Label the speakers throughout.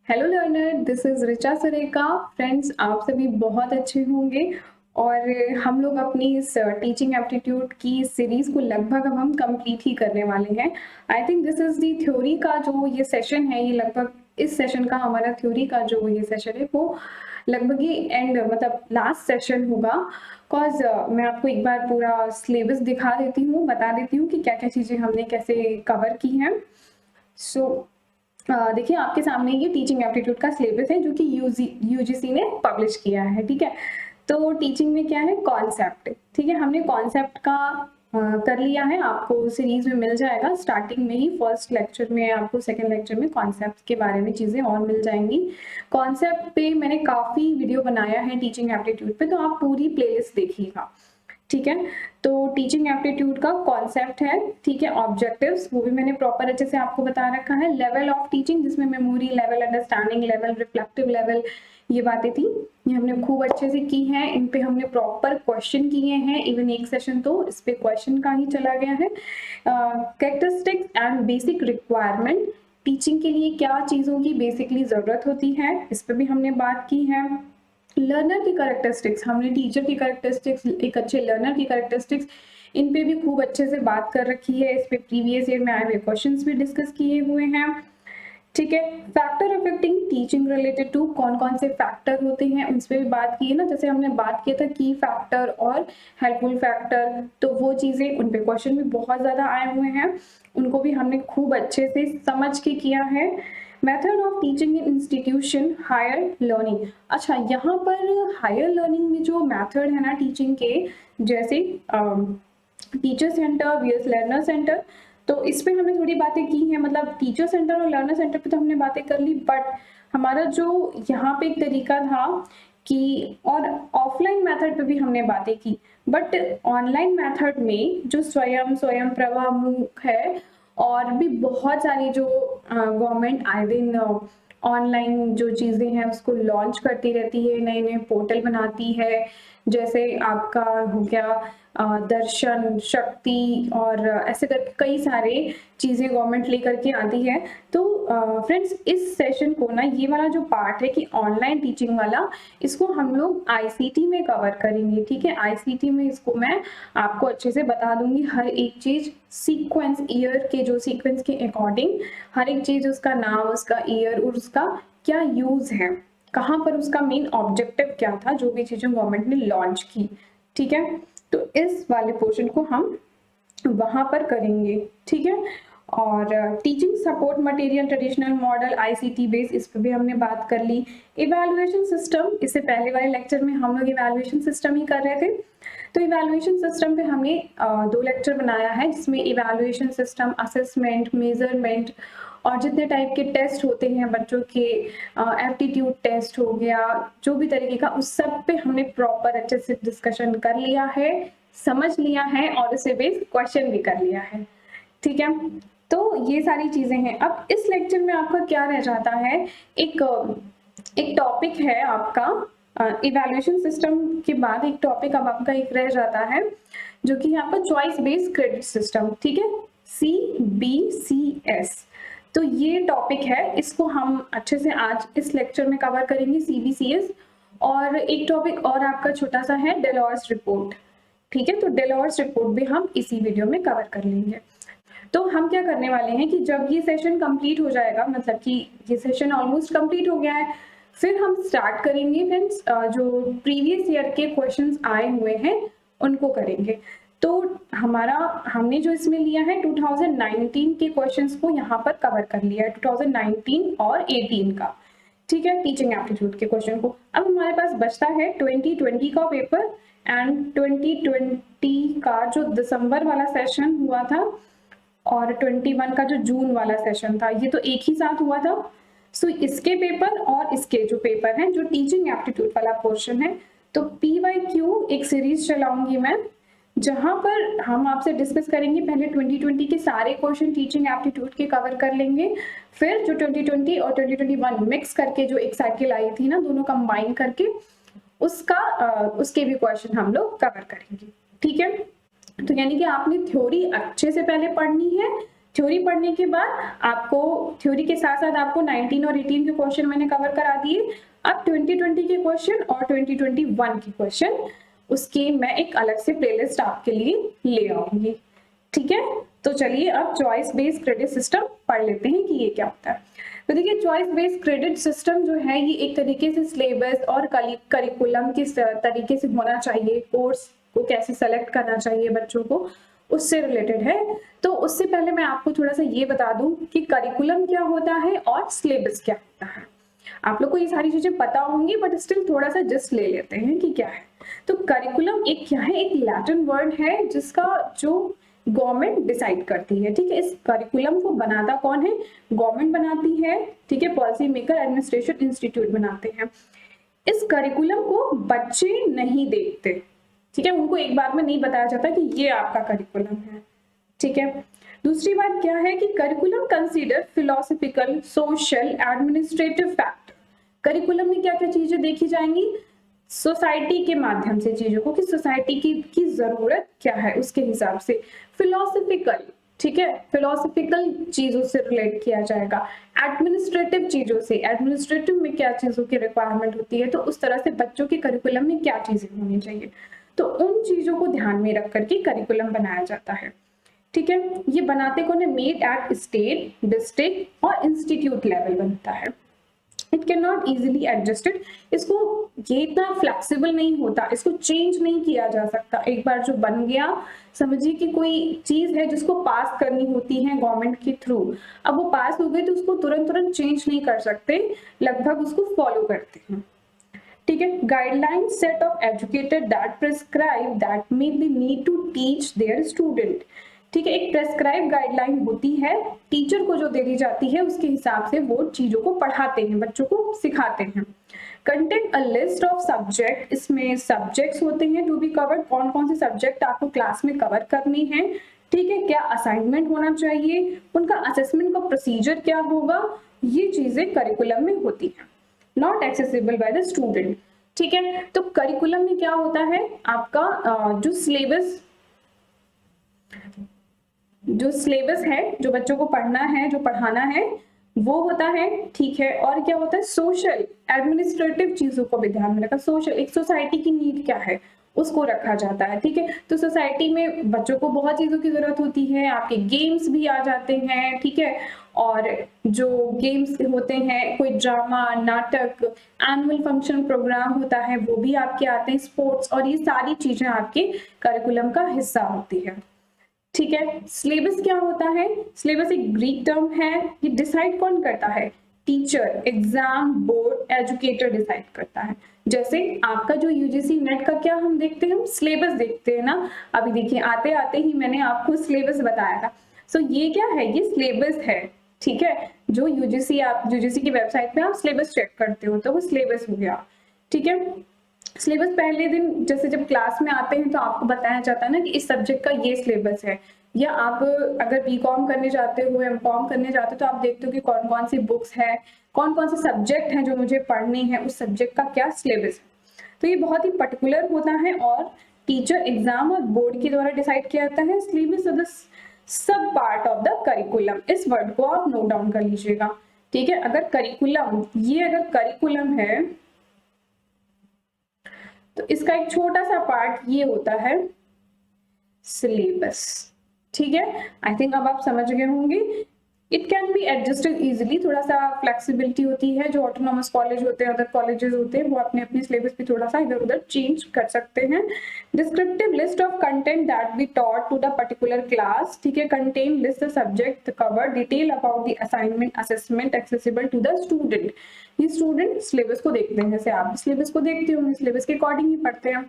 Speaker 1: Hello learner, this is Richa Surekha. Friends, आप सभी बहुत अच्छे होंगे और हम लोग अपनी इस टीचिंग एप्टीट्यूड की सीरीज को लगभग अब हम कंप्लीट ही करने वाले हैं। I think this is the theory का जो ये सेशन है, ये लगभग इस सेशन का हमारा थ्योरी का जो ये सेशन है वो लगभग ही एंड मतलब लास्ट सेशन होगा। कॉज मैं आपको एक बार पूरा सिलेबस दिखा देती हूँ, बता देती हूँ कि क्या क्या चीज़ें हमने कैसे कवर की हैं। सो देखिए, आपके सामने ये टीचिंग एप्टीट्यूड का सिलेबस है जो कि यूजीसी ने पब्लिश किया है। ठीक है, तो टीचिंग में क्या है, कॉन्सेप्ट। ठीक है, हमने कॉन्सेप्ट का कर लिया है, आपको सीरीज में मिल जाएगा। स्टार्टिंग में ही फर्स्ट लेक्चर में आपको, सेकंड लेक्चर में कॉन्सेप्ट के बारे में चीजें और मिल जाएंगी। कॉन्सेप्ट पे मैंने काफी वीडियो बनाया है टीचिंग एप्टीट्यूड पे, तो आप पूरी प्लेलिस्ट देखिएगा। ठीक है, तो टीचिंग एप्टीट्यूड का कॉन्सेप्ट है। ठीक है, ऑब्जेक्टिव्स वो भी मैंने प्रॉपर अच्छे से आपको बता रखा है। लेवल ऑफ टीचिंग, जिसमें memory level, understanding level, reflective level, ये बातें थी, ये हमने खूब अच्छे से की हैं। इन पे हमने प्रॉपर क्वेश्चन किए हैं, इवन एक सेशन तो इस पे क्वेश्चन का ही चला गया है। Characteristics and basic requirement, teaching के लिए क्या चीजों की बेसिकली जरूरत होती है, इस पे भी हमने बात की है। लर्नर की कैरेक्टरिस्टिक्स, हमने टीचर की कैरेक्टरिस्टिक्स, एक अच्छे लर्नर की कैरेक्टरिस्टिक्स, इन पे भी खूब अच्छे से बात कर रखी है। इस पे प्रीवियस ईयर में आए हुए क्वेश्चंस भी डिस्कस किए हुए हैं। ठीक है, factor affecting teaching related to, कौन कौन से फैक्टर होते हैं उस पर भी बात की है ना। जैसे हमने बात किया था की फैक्टर और हेल्पफुल फैक्टर, तो वो चीजें, उन पे क्वेश्चन भी बहुत ज्यादा आए हुए हैं, उनको भी हमने खूब अच्छे से समझ के किया है। Method of teaching in institution higher learning. अच्छा, यहाँ पर हायर लर्निंग में जो मेथड है ना टीचिंग के, जैसे teacher centre vs learner centre, तो इस पे हमने थोड़ी बातें की हैं। मतलब टीचर सेंटर और लर्नर सेंटर पे तो हमने बातें कर ली, बट हमारा जो यहाँ पे एक तरीका था कि, और ऑफलाइन मेथड पे भी हमने बातें की, बट ऑनलाइन मेथड में जो स्वयं स्वयं प्रभा मूक है, और भी बहुत सारी जो गवर्नमेंट आए दिन ऑनलाइन जो चीजें हैं उसको लॉन्च करती रहती है, नए नए पोर्टल बनाती है। जैसे आपका हो गया दर्शन, शक्ति, और ऐसे करके कई सारे चीजें गवर्नमेंट लेकर के आती है। तो फ्रेंड्स, इस सेशन को ना, ये वाला जो पार्ट है कि ऑनलाइन टीचिंग वाला, इसको हम लोग आईसीटी में कवर करेंगे। ठीक है, आईसीटी में इसको मैं आपको अच्छे से बता दूंगी, हर एक चीज सीक्वेंस, ईयर के जो सीक्वेंस के अकॉर्डिंग हर एक चीज, उसका नाम, उसका ईयर और उसका क्या यूज है, कहाँ पर उसका मेन ऑब्जेक्टिव क्या था, जो भी चीजें गवर्नमेंट ने लॉन्च की। ठीक है, तो इस वाले पोर्शन को हम वहां पर करेंगे। ठीक है, और teaching support material, traditional model, ICT base, इस पर भी हमने बात कर ली। इवैल्यूएशन सिस्टम, इससे पहले वाले लेक्चर में हम लोग इवैल्यूएशन सिस्टम ही कर रहे थे, तो इवैल्यूएशन सिस्टम पे हमने 2 लेक्चर बनाया है, जिसमें इवैल्यूएशन सिस्टम, असेसमेंट, मेजरमेंट, और जितने टाइप के टेस्ट होते हैं बच्चों के, एप्टीट्यूड टेस्ट हो गया, जो भी तरीके का, उस सब पे हमने प्रॉपर अच्छे से डिस्कशन कर लिया है, समझ लिया है, और उससे बेस क्वेश्चन भी कर लिया है। ठीक है, तो ये सारी चीजें हैं। अब इस लेक्चर में आपका क्या रह जाता है, एक एक टॉपिक है आपका इवैल्यूएशन सिस्टम के बाद एक टॉपिक अब आपका एक रह जाता है, जो कि आपका चॉइस बेस्ड क्रेडिट सिस्टम। ठीक है, CBCS, तो ये टॉपिक है, इसको हम अच्छे से आज इस लेक्चर में कवर करेंगे, CBCS। और एक टॉपिक और आपका छोटा सा है, डेलोर्स रिपोर्ट। ठीक है, तो डेलोर्स रिपोर्ट भी हम इसी वीडियो में कवर कर लेंगे। तो हम क्या करने वाले हैं कि जब ये सेशन कंप्लीट हो जाएगा, मतलब कि ये सेशन ऑलमोस्ट कंप्लीट हो गया है, फिर हम स्टार्ट करेंगे फ्रेंड्स, जो प्रीवियस ईयर के क्वेश्चंस आए हुए हैं उनको करेंगे। तो हमारा, हमने जो इसमें लिया है 2019 के क्वेश्चंस को यहाँ पर कवर कर लिया है, 2019 और 18 का। ठीक है, टीचिंग एप्टीट्यूड के क्वेश्चन को। अब हमारे पास बचता है 2020 का पेपर एंड 2020 का जो दिसंबर वाला सेशन हुआ था, और 21 का जो जून वाला सेशन था, ये तो एक ही साथ हुआ था। सो इसके पेपर और इसके जो पेपर हैं, जो टीचिंग एप्टीट्यूड वाला पोर्शन है, तो PYQ एक सीरीज चलाऊंगी मैं, जहां पर हम आपसे डिस्कस करेंगे, पहले 2020 के सारे क्वेश्चन टीचिंग एप्टीट्यूड के कवर कर लेंगे, फिर जो 2020 और 2021 मिक्स करके जो एक साइकिल आई थी ना, दोनों कंबाइन करके, उसका उसके भी क्वेश्चन हम लोग कवर करेंगे। ठीक है, तो यानी कि आपने थ्योरी अच्छे से पहले पढ़नी है, थ्योरी पढ़ने के बाद आपको थ्योरी के साथ साथ आपको 19 और 18 के क्वेश्चन मैंने कवर करा दिए। अब 2020 के क्वेश्चन और 2021 के क्वेश्चन उसकी मैं एक अलग से प्लेलिस्ट आपके लिए ले आऊंगी, ठीक है। तो चलिए अब चॉइस बेस्ड क्रेडिट सिस्टम पढ़ लेते हैं कि ये क्या होता है। तो देखिए चॉइस बेस्ड क्रेडिट सिस्टम जो है ये एक तरीके से सिलेबस और करिकुलम किस तरीके से होना चाहिए, कोर्स को कैसे सेलेक्ट करना चाहिए बच्चों को, उससे रिलेटेड है। तो उससे पहले मैं आपको थोड़ा सा ये बता दूं कि करिकुलम क्या होता है और सिलेबस क्या होता है। आप लोग को ये सारी चीजें पता होंगी बट स्टिल थोड़ा सा जस्ट ले लेते हैं कि क्या है। तो करिकुलम एक क्या है, एक लैटिन वर्ड है जिसका जो गवर्नमेंट डिसाइड करती है, ठीक है। इस करिकुलम को बनाता कौन है, गवर्नमेंट बनाती है, ठीक है। पॉलिसी मेकर, एडमिनिस्ट्रेशन इंस्टीट्यूट बनाते हैं। इस करिकुलम को बच्चे नहीं देखते, ठीक है। उनको एक बार में नहीं बताया जाता कि ये आपका करिकुलम है, ठीक है। दूसरी बात क्या है कि curriculum consider philosophical, social, administrative factor. Curriculum में क्या क्या चीजें देखी जाएंगी, सोसाइटी के माध्यम से चीजों को, कि सोसाइटी की जरूरत क्या है उसके हिसाब से। फिलोसफिकल, ठीक है, फिलोसफिकल चीजों से रिलेट किया जाएगा। एडमिनिस्ट्रेटिव चीजों से, एडमिनिस्ट्रेटिव में क्या चीजों की रिक्वायरमेंट होती है, तो उस तरह से बच्चों के करिकुलम में क्या चीजें होनी चाहिए, तो उन चीजों को ध्यान में रख करके करिकुलम बनाया जाता है, ठीक है। ये बनाते कौन है, मेड एट स्टेट, डिस्ट्रिक्ट और इंस्टीट्यूट लेवल बनता है। It can not easily adjusted, इसको ये इतना फ्लेक्सिबल नहीं होता, इसको चेंज नहीं किया जा सकता। एक बार जो बन गया, समझिए कि कोई चीज है जिसको पास करनी होती है गवर्नमेंट के थ्रू, अब वो पास हो गई तो उसको तुरंत तुरंत चेंज नहीं कर सकते, लगभग उसको फॉलो करते हैं, ठीक है। Guideline set of educated that prescribe that may they need to teach their student, ठीक है। एक प्रेस्क्राइब गाइडलाइन होती है, टीचर को जो दे दी जाती है उसके हिसाब से वो चीजों को पढ़ाते हैं, बच्चों को सिखाते हैं। Content a list of subject, इसमें सब्जेक्ट्स होते हैं टू बी कवर्ड, कौन कौन से सब्जेक्ट आपको क्लास में कवर करनी है, ठीक है। क्या असाइनमेंट होना चाहिए, उनका असेसमेंट का प्रोसीजर क्या होगा, ये चीजें करिकुलम में होती है। Not accessible by the student, ठीक है। तो करिकुलम में क्या होता है, आपका जो सिलेबस है, जो बच्चों को पढ़ना है, जो पढ़ाना है, वो होता है, ठीक है। और क्या होता है, सोशल एडमिनिस्ट्रेटिव चीजों को भी ध्यान में रखा। सोशल, एक सोसाइटी की नीड क्या है उसको रखा जाता है, ठीक है। तो सोसाइटी में बच्चों को बहुत चीजों की जरूरत होती है, आपके गेम्स भी आ जाते हैं, ठीक है। और जो गेम्स होते हैं, कोई ड्रामा, नाटक, एनुअल फंक्शन प्रोग्राम होता है, वो भी आपके आते हैं, स्पोर्ट्स, और ये सारी चीजें आपके करिकुलम का हिस्सा होती है, ठीक है। सिलेबस क्या होता है, सिलेबस एक ग्रीक टर्म है, ये डिसाइड कौन करता है, teacher, exam board, educator decide करता है। जैसे आपका जो यूजीसी नेट का क्या हम देखते हैं, हम सिलेबस देखते हैं ना। अभी देखिए आते आते ही मैंने आपको सिलेबस बताया था। सो ये क्या है, ये सिलेबस है, ठीक है। जो यूजीसी की वेबसाइट पे आप सिलेबस चेक करते हो तो वो सिलेबस हो गया, ठीक है। सिलेबस पहले दिन जैसे जब क्लास में आते हैं तो आपको बताया जाता है ना कि इस सब्जेक्ट का ये सिलेबस है। या आप अगर बीकॉम करने जाते हो, एमकॉम करने जाते हो, तो आप देखते हो कि कौन कौन सी बुक्स है, कौन कौन से सब्जेक्ट हैं जो मुझे पढ़ने हैं, उस सब्जेक्ट का क्या सिलेबस है। तो ये बहुत ही पर्टिकुलर होता है और टीचर, एग्जाम और बोर्ड के द्वारा डिसाइड किया जाता है। Syllabus of the sub part of the curriculum, इस वर्ड को आप नोट डाउन कर लीजिएगा, ठीक है। अगर करिकुलम, ये अगर करिकुलम है तो इसका एक छोटा सा पार्ट ये होता है सिलेबस, ठीक है। आई थिंक अब आप समझ गए होंगे। It can be adjusted easily, थोड़ा सा फ्लेक्सिबिलिटी होती है। जो ऑटोनॉमस कॉलेज होते हैं, अदर कॉलेजेस होते हैं, वो अपने अपने सिलेबस भी थोड़ा सा इधर उधर चेंज कर सकते हैं। Descriptive list of content that be taught to the particular class, ठीक है। Content list the subject cover, detail about the assignment, assessment, accessible to the student. ये स्टूडेंट सिलेबस को देखते हैं, जैसे आप सिलेबस को देखते होंगे, सिलेबस के अकॉर्डिंग ही पढ़ते हैं,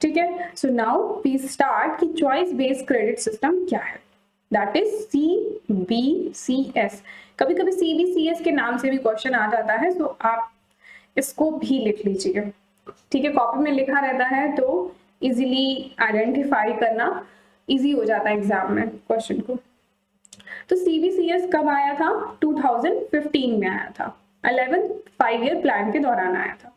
Speaker 1: ठीक है। सो नाउ वी स्टार्ट कि चॉइस बेस्ड क्रेडिट सिस्टम क्या है, दैट इज CBCS। कभी कभी CBCS के नाम से भी क्वेश्चन आ जाता है, सो आप इसको भी लिख लीजिए, ठीक है। कॉपी में लिखा रहता है तो इजीली आइडेंटिफाई करना इजी हो जाता है एग्जाम में क्वेश्चन को। तो CBCS कब आया था, 2015 में आया था, 11th 5-year प्लान के दौरान आया था।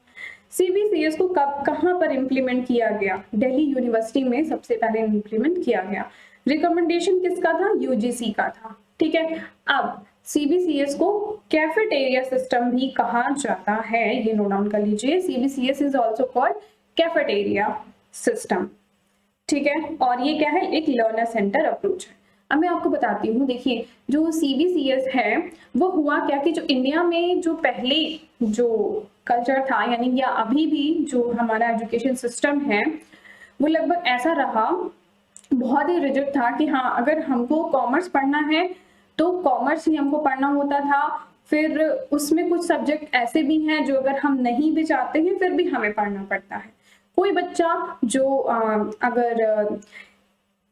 Speaker 1: CBCS को कब कहां पर इंप्लीमेंट किया गया, दिल्ली यूनिवर्सिटी में सबसे पहले इंप्लीमेंट किया गया। रिकमेंडेशन किसका था, यूजीसी का था, ठीक है। अब सीबीसीएस को कैफेटेरिया सिस्टम भी कहा जाता है, ये नोट डाउन कर लीजिए। CBCS is also called cafeteria system, ठीक है। और ये क्या है, एक लर्नर सेंटर अप्रोच है। अब मैं आपको बताती हूँ, देखिए जो सीबीसीएस है वो हुआ क्या कि जो इंडिया में जो पहले जो कल्चर था, यानी या अभी भी जो हमारा एजुकेशन सिस्टम है वो लगभग ऐसा रहा, बहुत ही रिजिड था कि हाँ अगर हमको कॉमर्स पढ़ना है तो कॉमर्स ही हमको पढ़ना होता था। फिर उसमें कुछ सब्जेक्ट ऐसे भी हैं जो अगर हम नहीं भी चाहते हैं फिर भी हमें पढ़ना पड़ता है। कोई बच्चा जो अगर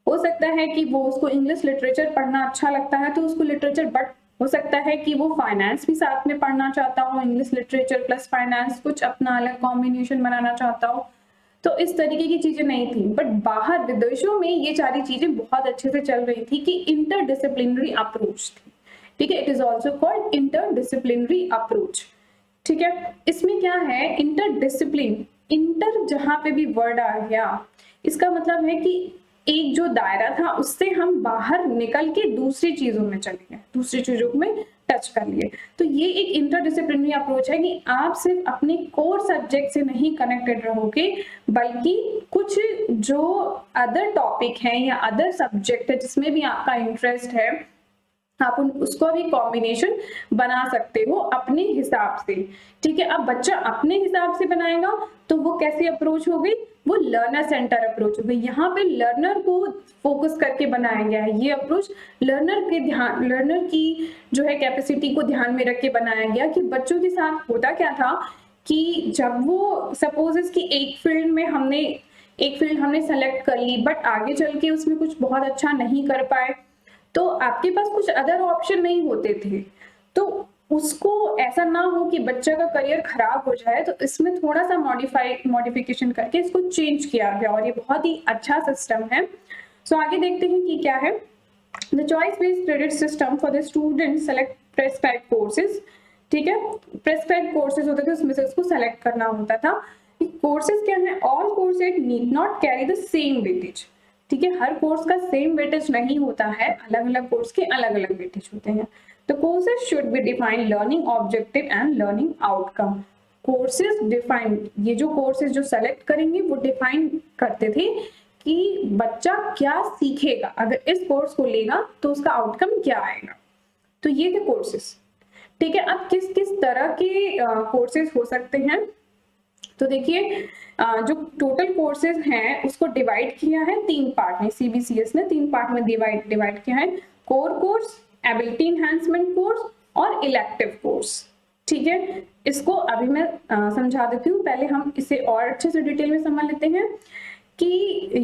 Speaker 1: हो सकता है कि वो उसको इंग्लिश लिटरेचर पढ़ना अच्छा लगता है तो उसको लिटरेचर, बट हो सकता है कि वो फाइनेंस भी साथ में पढ़ना चाहता हो, इंग्लिश लिटरेचर प्लस फाइनेंस कुछ अपना अलग कॉम्बिनेशन बनाना चाहता हो। तो इस तरीके की चीजें नहीं थी, बट बाहर विदेशों में ये सारी चीजें बहुत अच्छे से चल रही थी कि इंटरडिसिप्लिनरी अप्रोच थी, ठीक है। It is also called interdisciplinary approach, ठीक है। इसमें क्या है, इंटरडिसिप्लिन, इंटर जहां पे भी वर्ड आ गया इसका मतलब है कि एक जो दायरा था उससे हम बाहर निकल के दूसरी चीजों में चले गए, दूसरी चीजों में टच कर लिए। तो ये एक इंटरडिसिप्लिनरी अप्रोच है कि आप सिर्फ अपने कोर सब्जेक्ट से नहीं कनेक्टेड रहोगे बल्कि कुछ जो अदर टॉपिक है या अदर सब्जेक्ट है जिसमें भी आपका इंटरेस्ट है आप उसको भी कॉम्बिनेशन बना सकते हो अपने हिसाब से, ठीक है। अब बच्चा अपने हिसाब से बनाएगा तो वो कैसी अप्रोच हो गई, वो लर्नर सेंटर अप्रोच हो गई। यहाँ पे लर्नर को फोकस करके बनाया गया है ये अप्रोच, लर्नर की जो है कैपेसिटी को ध्यान में रख के बनाया गया कि बच्चों के साथ होता क्या था कि जब वो सपोज इसकी एक फील्ड हमने सेलेक्ट कर ली बट आगे चल के उसमें कुछ बहुत अच्छा नहीं कर पाए तो आपके पास कुछ अदर ऑप्शन नहीं होते थे। तो उसको ऐसा ना हो कि बच्चा का करियर खराब हो जाए, तो इसमें थोड़ा सा मॉडिफिकेशन करके इसको चेंज किया गया और ये बहुत ही अच्छा सिस्टम है। सो आगे देखते हैं कि क्या है। The choice based credit system for the student select prescribed courses, ठीक है। प्रेस्क्राइब्ड कोर्सेज होते थे उसमें से उसको सेलेक्ट करना होता था। कोर्सेज क्या है, all courses need not carry the same weightage, ठीक है। हर कोर्स का सेम वेटेज नहीं होता है, अलग अलग कोर्स के अलग अलग वेटेज होते हैं। तो courses should be define learning objective and learning outcome. Courses define, ये जो कोर्सेज जो सेलेक्ट करेंगे वो डिफाइन करते थे कि बच्चा क्या सीखेगा, अगर इस कोर्स को लेगा तो उसका आउटकम क्या आएगा। तो ये थे कोर्सेज, ठीक है। अब किस किस तरह के कोर्सेज हो सकते हैं, तो देखिए जो टोटल कोर्सेज हैं उसको डिवाइड किया है 3 पार्ट में, सीबीसीएस ने 3 पार्ट में डिवाइड किया है, core course, ability enhancement course और इलेक्टिव कोर्स, ठीक है। इसको अभी मैं समझा देती हूँ, पहले हम इसे और अच्छे से डिटेल में समझ लेते हैं कि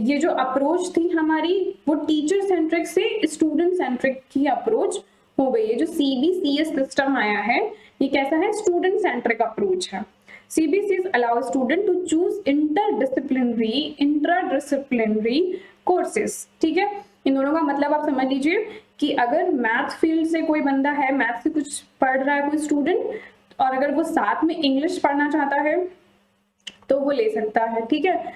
Speaker 1: ये जो अप्रोच थी हमारी वो टीचर सेंट्रिक से स्टूडेंट सेंट्रिक की अप्रोच हो गई है। जो सीबीसीएस सिस्टम आया है ये कैसा है, स्टूडेंट सेंट्रिक अप्रोच है। CBCS allow student to choose interdisciplinary, intradisciplinary courses, ठीक है। इन दोनों का मतलब आप समझ लीजिए कि अगर मैथ फील्ड से कोई बंदा है, मैथ से कुछ पढ़ रहा है कोई स्टूडेंट, और अगर वो साथ में इंग्लिश पढ़ना चाहता है तो वो ले सकता है, ठीक है।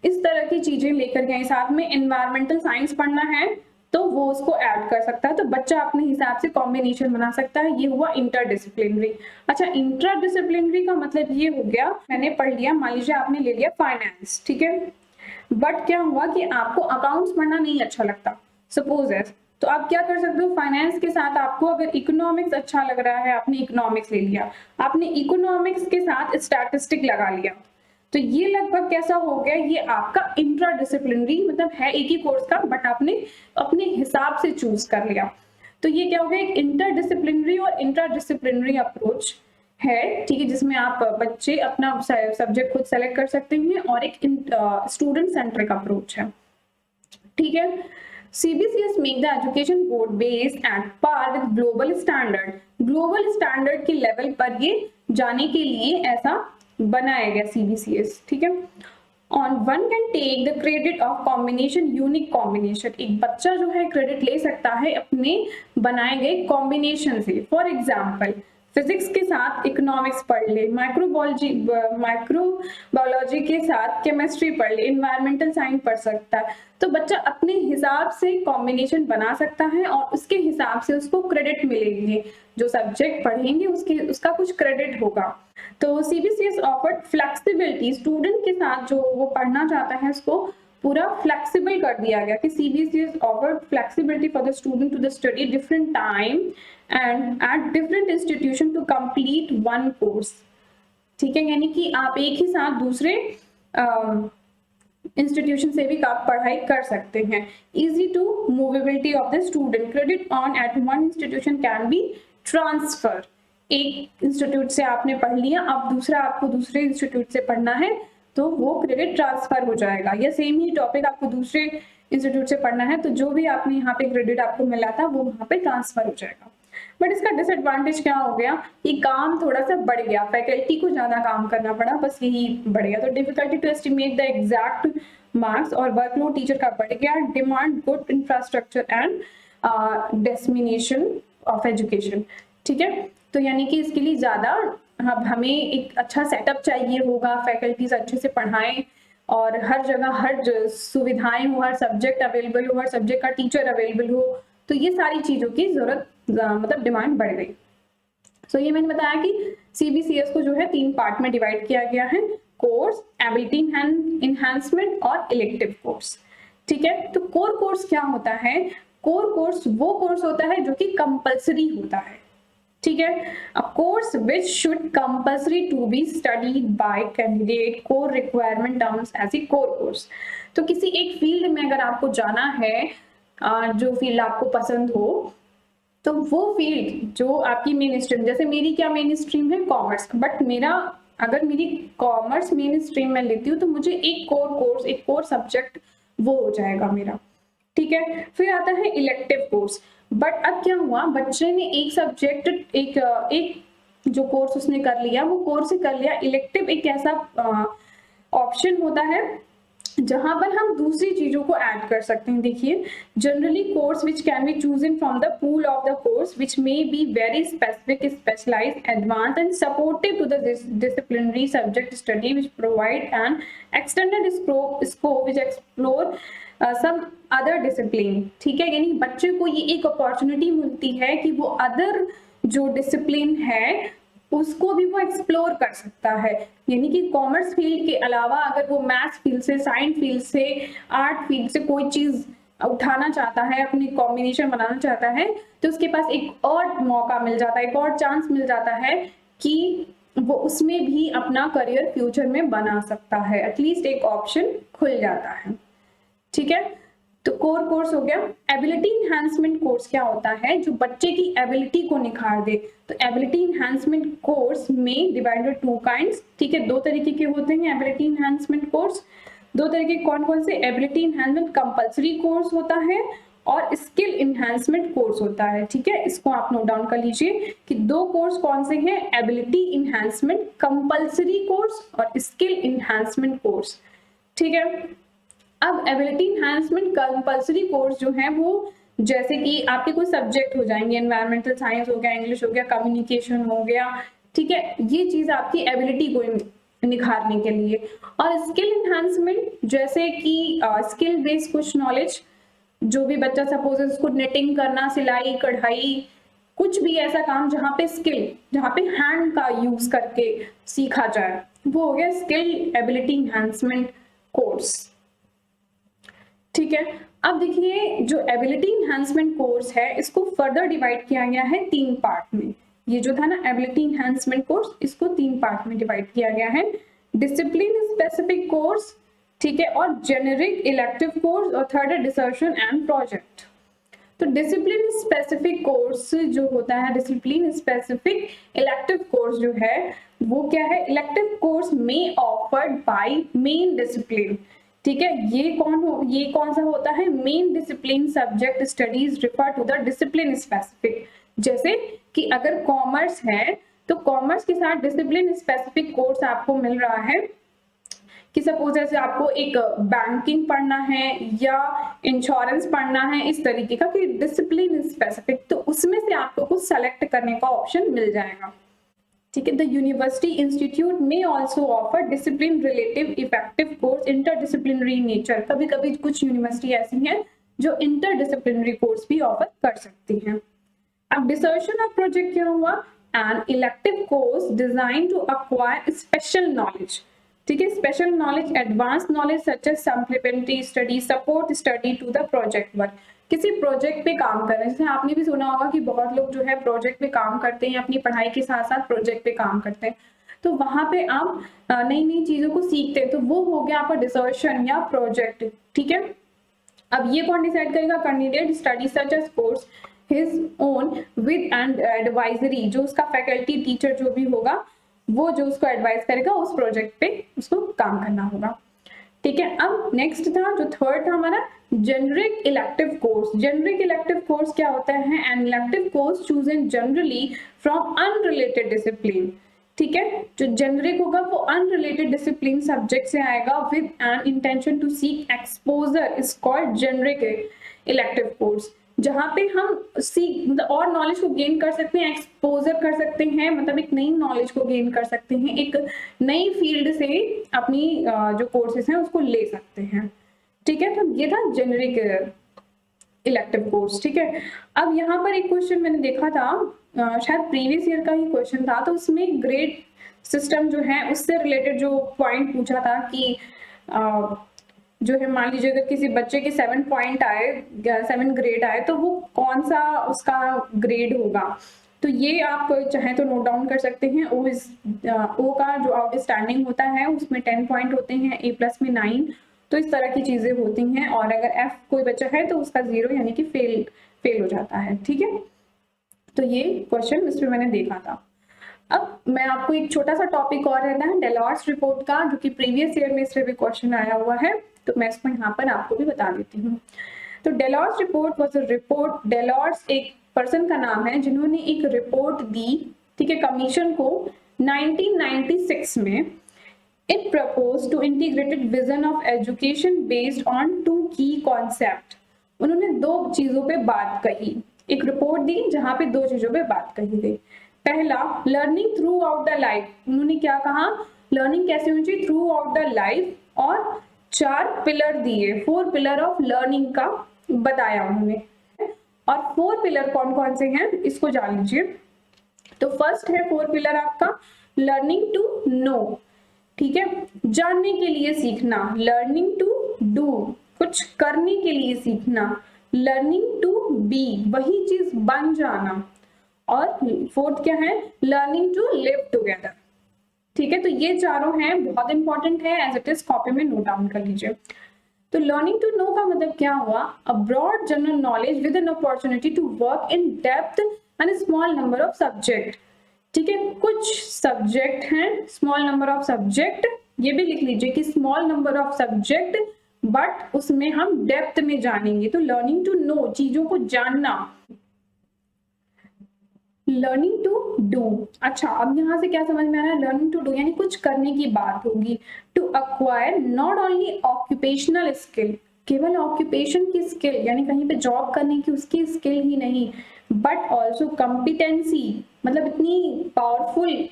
Speaker 1: इस तरह की चीजें लेकर के साथ में एनवायरमेंटल साइंस पढ़ना है तो वो उसको ऐड कर सकता है, तो बच्चा अपने हिसाब से कॉम्बिनेशन बना सकता है। ये हुआ इंटरडिसिप्लिनरी। अच्छा, इंट्राडिसिप्लिनरी का मतलब ये हो गया, मैंने पढ़ लिया, मान लीजिए आपने ले लिया फाइनेंस, ठीक है, बट क्या हुआ कि आपको अकाउंट्स पढ़ना नहीं अच्छा लगता सपोज है, तो आप क्या कर सकते हो, फाइनेंस के साथ आपको अगर इकोनॉमिक्स अच्छा लग रहा है, आपने इकोनॉमिक्स ले लिया, आपने इकोनॉमिक्स के साथ स्टैटिस्टिक लगा लिया, तो ये लगभग कैसा हो गया, ये आपका इंट्राडिसिप्लिनरी मतलब है एक ही कोर्स का बट आपने अपने हिसाब से चूज कर लिया। तो ये क्या हो गया, एक इंटरडिसिप्लिनरी और इंट्राडिसिप्लिनरी अप्रोच है, ठीक है, जिसमें आप बच्चे अपना सब्जेक्ट खुद सेलेक्ट कर सकते हैं, और एक स्टूडेंट सेंट्रिक अप्रोच है, ठीक है। CBCS make the education board based at par with global standard, global standard के लेवल पर ये जाने के लिए ऐसा बनाया गया CBCS, ठीक है। On one can take the credit of combination, unique combination, एक बच्चा जो है क्रेडिट ले सकता है अपने बनाए गए कॉम्बिनेशन से। फॉर एग्जाम्पल फिजिक्स के साथ इकोनॉमिक्स पढ़ ले, माइक्रोबायोलॉजी के साथ केमिस्ट्री पढ़ ले, इन्वायरमेंटल साइंस पढ़ सकता है। तो बच्चा अपने हिसाब से कॉम्बिनेशन बना सकता है और उसके हिसाब से उसको क्रेडिट मिलेंगे, जो सब्जेक्ट पढ़ेंगे उसका कुछ क्रेडिट होगा। तो सीबीसीएस ऑफर्ड फ्लेक्सिबिलिटी, स्टूडेंट के साथ जो वो पढ़ना चाहता है उसको पूरा फ्लेक्सिबल कर दिया गया कि CBCS offered flexibility for the student to the study different time and at different institution to complete one course. ठीक है, यानी कि आप एक ही साथ दूसरे इंस्टीट्यूशन से भी आप पढ़ाई कर सकते हैं। Easy to movability of the student, credit on at one institution can be transfer. एक इंस्टीट्यूट से आपने पढ़ लिया, अब दूसरा आपको दूसरे इंस्टीट्यूट से पढ़ना है तो वो क्रेडिट ट्रांसफर हो जाएगा, या सेम ही टॉपिक आपको दूसरे इंस्टीट्यूट से पढ़ना है तो जो भी आपने यहाँ पे क्रेडिट आपको मिला था वो वहाँ पे ट्रांसफर हो जाएगा। बट इसका डिसएडवांटेज क्या हो गया, ये काम थोड़ा सा बढ़ गया, फैकल्टी को ज्यादा काम करना पड़ा, बस यही बढ़ गया। तो difficulty to estimate the exact marks और वर्कलोड टीचर का बढ़ गया, demand good infrastructure and dissemination of education. ठीक है, तो यानी कि इसके लिए ज्यादा हमें एक अच्छा सेटअप चाहिए होगा, फैकल्टीज अच्छे से पढ़ाएं और हर जगह हर सुविधाएं हो, हर सब्जेक्ट अवेलेबल हो, हर सब्जेक्ट का टीचर अवेलेबल हो। तो ये सारी चीजों की जरूरत मतलब डिमांड बढ़ गई। सो ये मैंने बताया कि सीबीसीएस को जो है 3 पार्ट में डिवाइड किया गया है, कोर्स, एबिलिटी इनहैंसमेंट और इलेक्टिव कोर्स। ठीक है, तो कोर कोर्स क्या होता है, कोर कोर्स वो कोर्स होता है जो कि कंपल्सरी होता है। ठीक है, a course which should compulsory to be studied by candidate, core requirement terms as a core course. तो किसी एक फील्ड में अगर आपको जाना है, जो फील्ड आपको पसंद हो, तो वो फील्ड जो आपकी मेन स्ट्रीम, जैसे मेरी क्या मेन स्ट्रीम है कॉमर्स, बट मेरा अगर मेरी कॉमर्स मेन स्ट्रीम में लेती हूँ तो मुझे एक कोर कोर्स, एक कोर सब्जेक्ट वो हो जाएगा मेरा। ठीक है, फिर आता है इलेक्टिव कोर्स। बट अब क्या हुआ, बच्चे ने एक सब्जेक्ट एक जो कोर्स उसने कर लिया वो कोर्स ही कर लिया। इलेक्टिव एक ऐसा ऑप्शन होता है जहां पर हम दूसरी चीजों को ऐड कर सकते हैं। देखिए, generally course which can be chosen from the pool of the course which may be very specific, specialized, advance and supportive to the disciplinary subject study which provide an extended scope which explore some other discipline. ठीक है, यानी बच्चे को ये एक opportunity मिलती है कि वो अदर जो डिसिप्लिन है उसको भी वो एक्सप्लोर कर सकता है। यानी कि कॉमर्स फील्ड के अलावा अगर वो मैथ्स फील्ड से, साइंस फील्ड से, आर्ट फील्ड से कोई चीज उठाना चाहता है, अपनी कॉम्बिनेशन बनाना चाहता है, तो उसके पास एक और मौका मिल जाता है, एक और चांस मिल जाता है कि वो उसमें भी अपना करियर फ्यूचर में बना सकता है। एटलीस्ट एक ऑप्शन खुल जाता है। ठीक है, तो कोर कोर्स हो गया। एबिलिटी इनहैंसमेंट कोर्स क्या होता है, जो बच्चे की एबिलिटी को निखार दे। तो एबिलिटी इनहैंसमेंट कोर्स में डिवाइडेड 2 काइंड्स। ठीक है, 2 तरीके के होते हैं एबिलिटी इनहैंसमेंट कोर्स। 2 तरीके कौन कौन से, एबिलिटी इनहैंसमेंट कंपल्सरी कोर्स होता है और स्किल इनहैंसमेंट कोर्स होता है। ठीक है, इसको आप नोट डाउन कर लीजिए कि 2 कोर्स कौन से हैं, एबिलिटी इनहैंसमेंट कंपल्सरी कोर्स और स्किल इनहैंसमेंट कोर्स। ठीक है, अब एबिलिटी इनहैंसमेंट कंपल्सरी कोर्स जो है वो जैसे कि आपके कोई सब्जेक्ट हो जाएंगे, एनवायरमेंटल साइंस हो गया, इंग्लिश हो गया, कम्युनिकेशन हो गया। ठीक है, ये चीज आपकी एबिलिटी को निखारने के लिए। और स्किल इनहैंसमेंट जैसे कि स्किल बेस्ड कुछ नॉलेज, जो भी बच्चा सपोज उसको नेटिंग करना, सिलाई कढ़ाई, कुछ भी ऐसा काम जहाँ पे स्किल, जहाँ पे हैंड का यूज करके सीखा जाए, वो हो गया स्किल एबिलिटी इनहैंसमेंट कोर्स। ठीक है, अब देखिए जो एबिलिटी इनहैंसमेंट कोर्स है इसको फर्दर डिवाइड किया गया है 3 पार्ट में। ये जो था ना एबिलिटी इनहैंसमेंट कोर्स, इसको 3 पार्ट में डिवाइड किया गया है, डिसिप्लिन स्पेसिफिक कोर्स, ठीक है, और जेनेरिक इलेक्टिव कोर्स, और थर्ड है डिसर्शन एंड प्रोजेक्ट। तो डिसिप्लिन स्पेसिफिक कोर्स जो होता है, डिसिप्लिन स्पेसिफिक इलेक्टिव कोर्स जो है वो क्या है, इलेक्टिव कोर्स में ऑफर्ड बाय मेन डिसिप्लिन। ठीक है, ये कौन सा होता है, main discipline subject studies refer to the discipline specific. जैसे कि अगर कॉमर्स है तो कॉमर्स के साथ डिसिप्लिन स्पेसिफिक कोर्स आपको मिल रहा है कि सपोज जैसे आपको एक बैंकिंग पढ़ना है या इंश्योरेंस पढ़ना है, इस तरीके का कि डिसिप्लिन स्पेसिफिक, तो उसमें से आपको कुछ सेलेक्ट करने का ऑप्शन मिल जाएगा। ठीक है। द यूनिवर्सिटी इंस्टीट्यूट में also offer discipline relative effective course interdisciplinary nature. कभी कभी कुछ यूनिवर्सिटी ऐसी हैं जो इंटरडिसिप्लिनरी कोर्स भी ऑफर कर सकती हैं। अब डिसर्शन ऑफ प्रोजेक्ट क्या हुआ? An elective course design to acquire special knowledge. ठीक है, special knowledge, advance knowledge such as supplementary study, support study to the project work. किसी प्रोजेक्ट पे काम कर रहे हैं, जैसे आपने भी सुना होगा कि बहुत लोग जो है प्रोजेक्ट पे काम करते हैं, अपनी पढ़ाई के साथ साथ प्रोजेक्ट पे काम करते हैं, तो वहां पे आप नई नई चीजों को सीखते हैं, तो वो हो गया आपका डिसर्शन या प्रोजेक्ट। ठीक है, अब ये कौन डिसाइड करेगा? Candidate study such as course his own with and advisory, जो उसका फैकल्टी टीचर जो भी होगा वो जो उसको एडवाइस करेगा उस प्रोजेक्ट पे उसको काम करना होगा। ठीक है, अब नेक्स्ट था जो थर्ड था हमारा generic elective course. Generic elective course क्या होता है? An elective course chosen generally from unrelated discipline. ठीक है, जो जेनरिक होगा वो अनरिलेटेड डिसिप्लिन सब्जेक्ट से आएगा with an intention to seek exposure is called generic elective course. जहां पे हम सीख और नॉलेज को गेन कर सकते हैं, एक्सपोजर कर सकते हैं, मतलब एक नई नॉलेज को गेन कर सकते हैं, एक नई फील्ड से अपनी जो कोर्सेज हैं उसको ले सकते हैं। ठीक है, तो ये था जेनरिक इलेक्टिव कोर्स। ठीक है, अब यहाँ पर एक क्वेश्चन मैंने देखा था, शायद प्रीवियस ईयर का ही क्वेश्चन था, तो उसमें ग्रेड सिस्टम जो है उससे रिलेटेड जो पॉइंट पूछा था कि जो है मान लीजिए अगर किसी बच्चे के 7 पॉइंट आए, 7 ग्रेड आए, तो वो कौन सा उसका ग्रेड होगा। तो ये आप चाहे तो नोट डाउन कर सकते हैं। ओ का जो आउटस्टैंडिंग होता है उसमें 10 पॉइंट होते हैं, ए प्लस में 9, तो इस तरह की चीजें होती हैं। और अगर एफ कोई बच्चा है तो उसका 0 यानी कि फेल हो जाता है। ठीक है, तो ये क्वेश्चन इसमें मैंने देखा था। अब मैं आपको एक छोटा सा टॉपिक और रहता है डेलॉर्ट्स रिपोर्ट का, जो कि प्रीवियस ईयर में इससे भी क्वेश्चन आया हुआ है, तो मैं इसको यहाँ पर आपको भी बता देती हूँ। तो डेलॉर्ट्स रिपोर्ट वाज अ रिपोर्ट, डेलॉर्ट्स एक पर्सन का नाम है जिन्होंने एक रिपोर्ट दी, ठीक है, कमीशन को 1996 में। It propose to integrated vision of education based on 2 की कॉन्सेप्ट। उन्होंने 2 चीजों पे बात कही, एक रिपोर्ट दी जहां पे 2 चीजों पे बात कही गई। पहला, learning through out the life. उन्होंने क्या कहा? लर्निंग कैसे होनी चाहिए थ्रू आउट द लाइफ, और 4 पिलर दिए, 4 पिलर ऑफ लर्निंग का बताया उन्होंने। और 4 पिलर कौन कौन से हैं इसको जान लीजिए। तो फर्स्ट है 4 पिलर आपका लर्निंग टू नो। ठीक है, जानने के लिए सीखना। लर्निंग टू डू, कुछ करने के लिए सीखना। लर्निंग टू बी, वही चीज बन जाना। और 4th क्या है? Learning to live together. ठीक है, तो ये चारों हैं, बहुत इंपॉर्टेंट है, एज इट इज कॉपी में नोट डाउन कर लीजिए। तो लर्निंग टू नो का मतलब क्या हुआ? A broad general knowledge with an opportunity to work in depth and small number of subject. ठीक है, कुछ सब्जेक्ट हैं, स्मॉल नंबर ऑफ सब्जेक्ट, ये भी लिख लीजिए कि small number of subject, but उसमें हम डेप्थ में जानेंगे। तो लर्निंग टू नो, चीजों को जानना। लर्निंग टू डू, अच्छा अब यहाँ से क्या समझ में आ रहा है? लर्निंग टू डू यानी कुछ करने की बात होगी। To acquire not only occupational skill, केवल ऑक्यूपेशन की स्किल यानी कहीं पे जॉब करने की उसकी स्किल ही नहीं, बट ऑल्सो कॉम्पिटेंसी, मतलब इतनी पावरफुल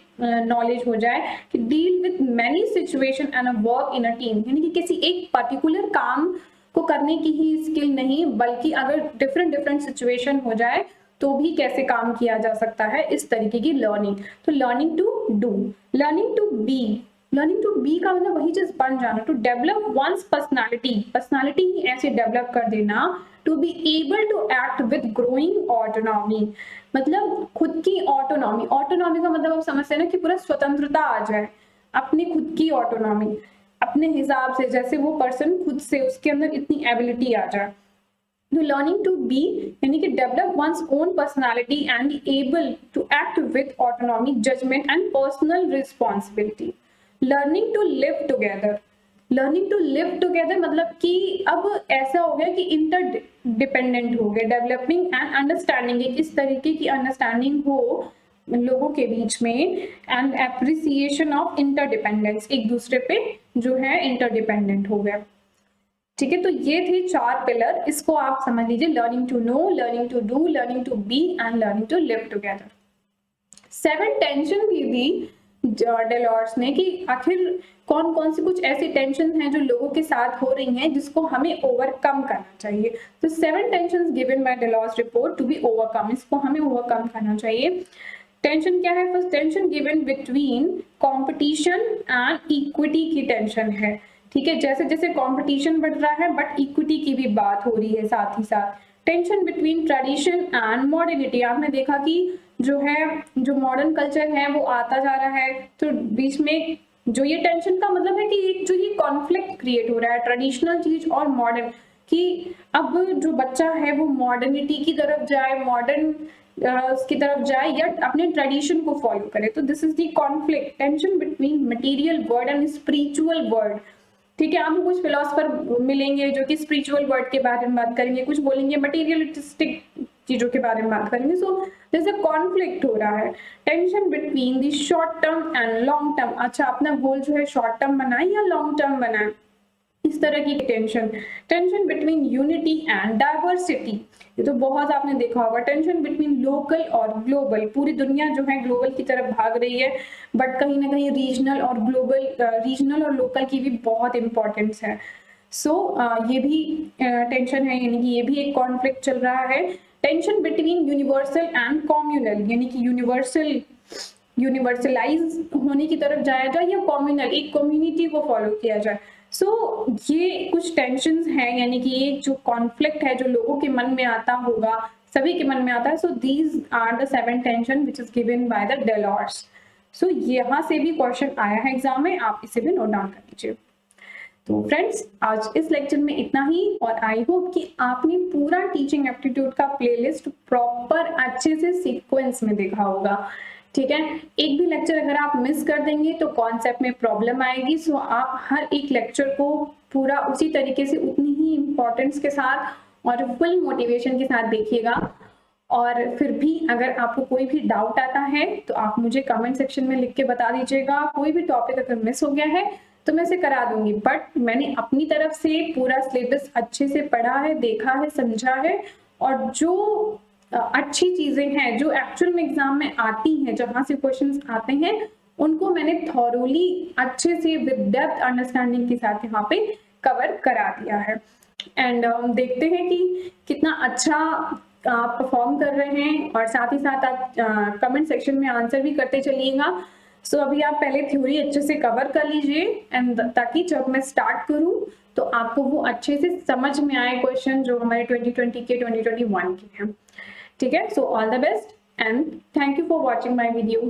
Speaker 1: नॉलेज हो जाए कि deal with many situation and work in a team, यानी कि किसी एक पर्टिकुलर काम को करने की ही स्किल नहीं, बल्कि अगर डिफरेंट सिचुएशन हो जाए तो भी कैसे काम किया जा सकता है, इस तरीके की लर्निंग। तो learning to do. Learning to be, learning to be का मतलब वही चीज बन जाना। To develop one's personality, personality ही ऐसे डेवलप कर देना। To be able to act with growing autonomy, मतलब खुद की ऑटोनॉमी। ऑटोनॉमी का मतलब आप समझते हैं ना कि पूरा स्वतंत्रता आ जाए, अपनी खुद की ऑटोनॉमी, अपने हिसाब से, जैसे वो पर्सन खुद से उसके अंदर इतनी एबिलिटी आ जाए। तो लर्निंग टू बी यानी कि develop one's own personality and able to act with autonomy, judgment and personal responsibility. Learning to live together, learning to live together मतलब कि अब ऐसा हो गया कि इंटर डिपेंडेंट हो गया। डेवलपिंग एंड अंडरस्टैंडिंग, एक इस तरीके की अंडरस्टैंडिंग हो लोगों के बीच में, एंड एप्रिसिएशन ऑफ इंटरडिपेंडेंस, एक दूसरे पे जो है इंटरडिपेंडेंट हो गया। ठीक है, तो ये थे 4 पिलर, इसको आप समझ लीजिए। Learning to know, learning to do, learning to be and learning to live together. 7 tension भी दी डेलॉर्स ने कि आखिर कौन कौन सी कुछ ऐसी टेंशन हैं जो लोगों के साथ हो रही हैं जिसको हमें ओवरकम करना चाहिए। तो 7 tension given by Delors report to be overcome, इसको हमें ओवरकम करना चाहिए। टेंशन क्या है? First tension given between competition and equity की टेंशन है, ठीक है। जैसे जैसे कंपटीशन बढ़ रहा है बट इक्विटी की भी बात हो रही है साथ ही साथ। Tension between tradition and modernity, आपने देखा कि जो है जो मॉडर्न कल्चर है वो आता जा रहा है, तो बीच में जो ये टेंशन का मतलब है कि एक जो ये कॉन्फ्लिक्ट क्रिएट हो रहा है ट्रेडिशनल चीज और मॉडर्न कि अब जो बच्चा है वो मॉडर्निटी की तरफ जाए, मॉडर्न उसकी तरफ जाए या अपने ट्रेडिशन को फॉलो करे। तो this is the conflict, tension between material world and spiritual world, ठीक है। आपको कुछ फिलोसफर मिलेंगे जो कि स्पिरिचुअल वर्ल्ड के बारे में बात करेंगे, कुछ बोलेंगे मटेरियलिस्टिक चीजों के बारे में बात करेंगे। सो जैसे कॉन्फ्लिक्ट हो रहा है। Tension between the short term and long term, अच्छा अपना गोल जो है शॉर्ट टर्म बनाए या लॉन्ग टर्म बनाए, इस तरह की tension. Tension between unity and diversity, ये तो बहुत आपने देखा होगा। टेंशन बिटवीन लोकल और ग्लोबल, पूरी दुनिया जो है ग्लोबल की तरफ भाग रही है बट कहीं ना कहीं रीजनल और ग्लोबल, रीजनल और लोकल की भी बहुत इंपॉर्टेंस है। सो ये भी टेंशन है, यानी कि ये भी एक कॉन्फ्लिक्ट चल रहा है। Tension between universal and communal, यानी कि यूनिवर्सलाइज होने की तरफ जाया जाए या कम्युनल, एक कम्युनिटी को फॉलो किया जाए। सो ये कुछ टेंशन्स हैं, यानी कि ये जो कॉन्फ्लिक्ट है जो लोगों के मन में आता होगा, सभी के मन में आता है। So these are the 7 tension which is given by the Delors. सो यहाँ से भी क्वेश्चन आया है एग्जाम में, आप इसे भी नोट डाउन कर लीजिए। तो फ्रेंड्स आज इस लेक्चर में इतना ही, और आई होप कि आपने पूरा टीचिंग एप्टीट्यूड का प्लेलिस्ट प्रॉपर अच्छे से सीक्वेंस में देखा होगा, ठीक है। एक भी लेक्चर अगर आप मिस कर देंगे तो कॉन्सेप्ट में प्रॉब्लम आएगी। सो आप हर एक लेक्चर को पूरा उसी तरीके से उतनी ही इंपॉर्टेंस के साथ और फुल मोटिवेशन के साथ देखिएगा। और फिर भी अगर आपको कोई भी डाउट आता है तो आप मुझे कमेंट सेक्शन में लिख के बता दीजिएगा। कोई भी टॉपिक अगर मिस हो गया है तो मैं इसे करा दूंगी, बट मैंने अपनी तरफ से पूरा सिलेबस अच्छे से पढ़ा है, देखा है, समझा है, और जो अच्छी चीजें हैं जो एक्चुअल में एग्जाम में आती हैं, जहां से क्वेश्चंस आते हैं, उनको मैंने थॉरोली अच्छे से विद डेप्थ अंडरस्टैंडिंग के साथ यहाँ पे कवर करा दिया है। एंड देखते हैं कि कितना अच्छा आप परफॉर्म कर रहे हैं, और साथ ही साथ आप कमेंट सेक्शन में आंसर भी करते चलिएगा। सो अभी आप पहले थ्योरी अच्छे से कवर कर लीजिए, एंड ताकि जब मैं स्टार्ट करूं तो आपको वो अच्छे से समझ में आए क्वेश्चन जो हमारे 2020 के 2021 के हैं, ठीक है। So all the best and thank you for watching my video.